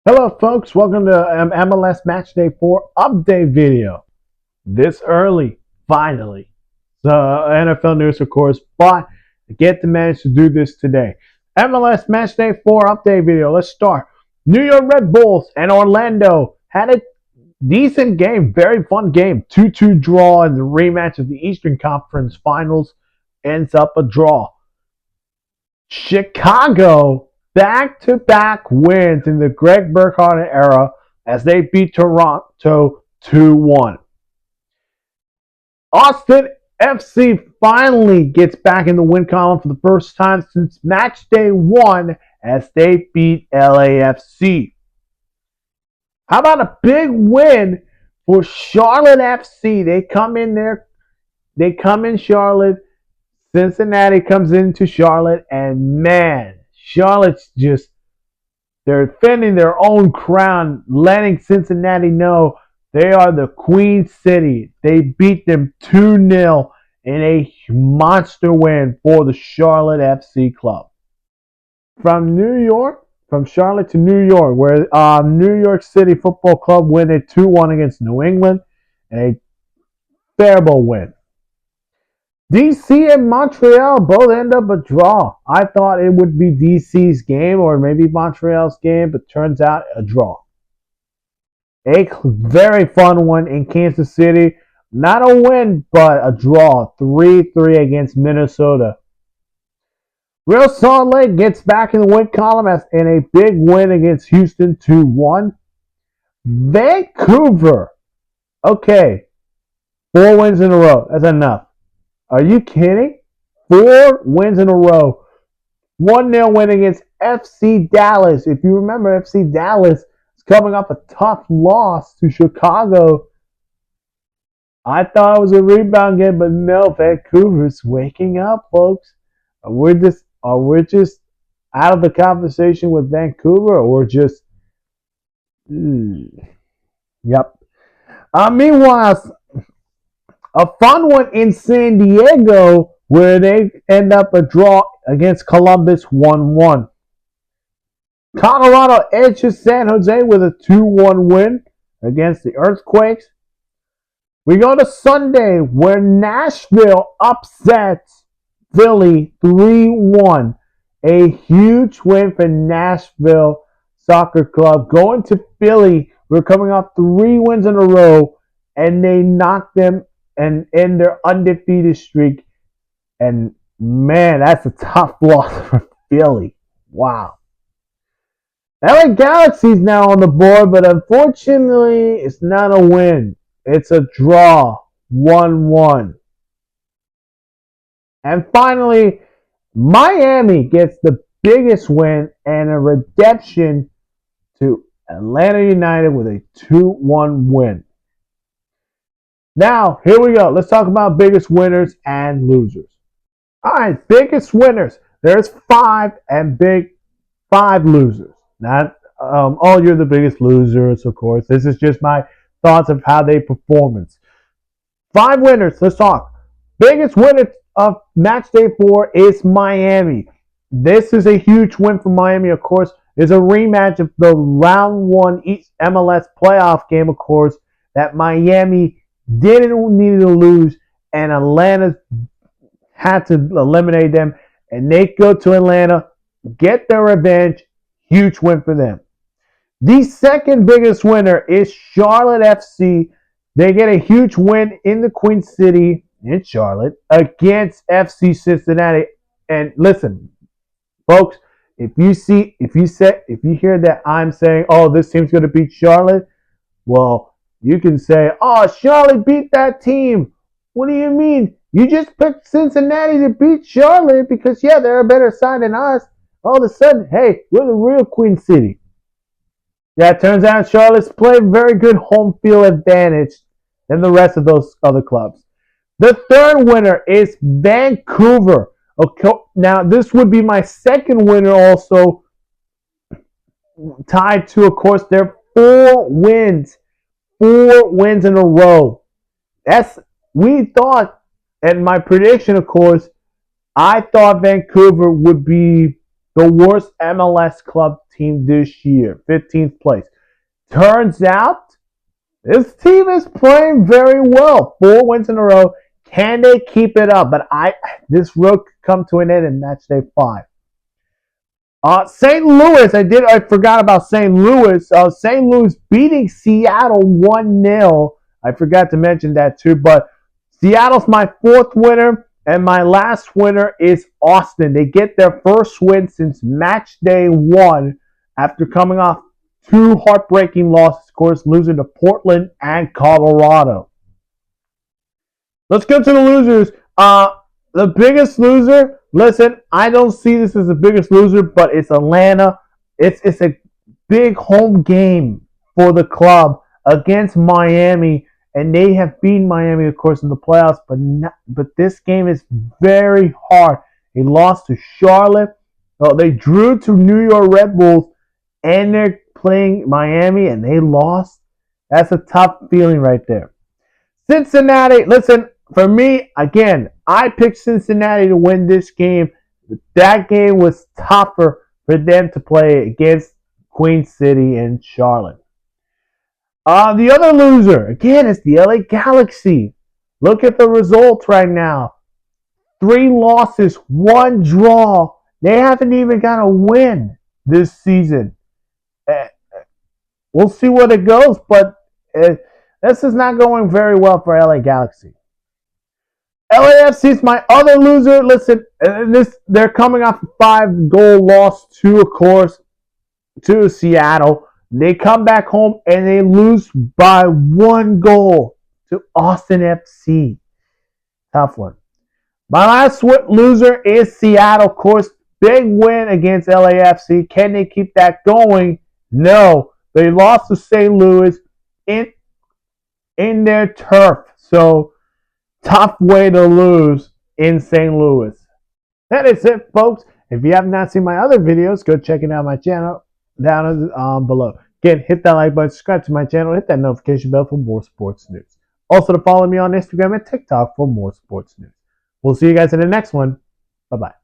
Hello folks, welcome to MLS Match Day 4 update video. This early, finally. So NFL news of course, but I get to manage to do this today. MLS Match Day 4 update video. Let's start. New York Red Bulls and Orlando had a decent game, very fun game. 2-2 draw in the rematch of the Eastern Conference Finals ends up a draw. Chicago back-to-back wins in the Greg Burkhardt era as they beat Toronto 2-1. Austin FC finally gets back in the win column for the first time since match day 1 as they beat LAFC. How about a big win for Charlotte FC? They come in Charlotte. Cincinnati comes into Charlotte, and man, Charlotte's they're defending their own crown, letting Cincinnati know they are the Queen City. They beat them 2-0 in a monster win for the Charlotte FC club. From Charlotte to New York, where New York City Football Club win a 2-1 against New England, a terrible win. DC and Montreal both end up a draw. I thought it would be DC's game or maybe Montreal's game, but turns out a draw. A very fun one in Kansas City. Not a win, but a draw. 3-3 against Minnesota. Real Salt Lake gets back in the win column in a big win against Houston 2-1. Vancouver. Okay. 4 wins in a row. That's enough. Are you kidding? 4 wins in a row. 1-0 win against FC Dallas. If you remember, FC Dallas is coming off a tough loss to Chicago. I thought it was a rebound game, but no, Vancouver's waking up, folks. We're just out of the conversation with Vancouver, or we're just yep. Meanwhile, a fun one in San Diego where they end up a draw against Columbus 1-1. Colorado edges San Jose with a 2-1 win against the Earthquakes. We go to Sunday where Nashville upsets Philly 3-1. A huge win for Nashville Soccer Club. Going to Philly, we're coming off 3 wins in a row, and they knocked them and end their undefeated streak. And man, that's a tough loss for Philly. Wow. LA Galaxy's now on the board, but unfortunately, it's not a win. It's a draw. 1-1. And finally, Miami gets the biggest win and a redemption to Atlanta United with a 2-1 win. Now, here we go. Let's talk about biggest winners and losers. All right, biggest winners. There's 5 and 5 losers. Not, oh, you're the biggest losers, of course. This is just my thoughts of how they performance. 5 winners. Let's talk. Biggest winner of match day 4 is Miami. This is a huge win for Miami, of course. It's a rematch of the round 1 MLS playoff game, of course, that Miami didn't need to lose, and Atlanta had to eliminate them, and they go to Atlanta, get their revenge. Huge win for them. The second biggest winner is Charlotte FC. They get a huge win in the Queen City in Charlotte against FC Cincinnati. And listen, folks, if you hear that I'm saying, oh, this team's going to beat Charlotte, well, you can say, oh, Charlotte beat that team. What do you mean? You just picked Cincinnati to beat Charlotte because, yeah, they're a better side than us. All of a sudden, hey, we're the real Queen City. Yeah, it turns out Charlotte's played very good home field advantage than the rest of those other clubs. The third winner is Vancouver. Okay, now, this would be my second winner also, tied to, of course, their 4 wins. 4 wins in a row. We thought, and my prediction, of course, I thought Vancouver would be the worst MLS club team this year, 15th place. Turns out this team is playing very well. 4 wins in a row. Can they keep it up? But this road could come to an end in match day 5. St. Louis, I forgot about St. Louis. St. Louis beating Seattle 1-0. I forgot to mention that too. But Seattle's my 4th winner, and my last winner is Austin. They get their first win since match day 1 after coming off 2 heartbreaking losses, of course, losing to Portland and Colorado. Let's go to the losers. The biggest loser, listen, I don't see this as the biggest loser, but it's Atlanta. It's a big home game for the club against Miami, and they have beaten Miami, of course, in the playoffs, but this game is very hard. They lost to Charlotte. They drew to New York Red Bulls, and they're playing Miami, and they lost. That's a tough feeling right there. Cincinnati, listen, for me, again, I picked Cincinnati to win this game. That game was tougher for them to play against Queen City and Charlotte. The other loser, again, is the LA Galaxy. Look at the results right now. 3 losses, 1 draw. They haven't even got a win this season. We'll see what it goes, but this is not going very well for LA Galaxy. LAFC is my other loser. Listen, they're coming off a 5-goal loss to, of course, to Seattle. They come back home and they lose by 1 goal to Austin FC. Tough one. My last loser is Seattle, of course. Big win against LAFC. Can they keep that going? No. They lost to St. Louis in their turf. So, tough way to lose in St. Louis. That is it, folks. If you have not seen my other videos, go check it out my channel down below. Again, hit that like button, subscribe to my channel, hit that notification bell for more sports news. Also, to follow me on Instagram and TikTok for more sports news. We'll see you guys in the next one. Bye-bye.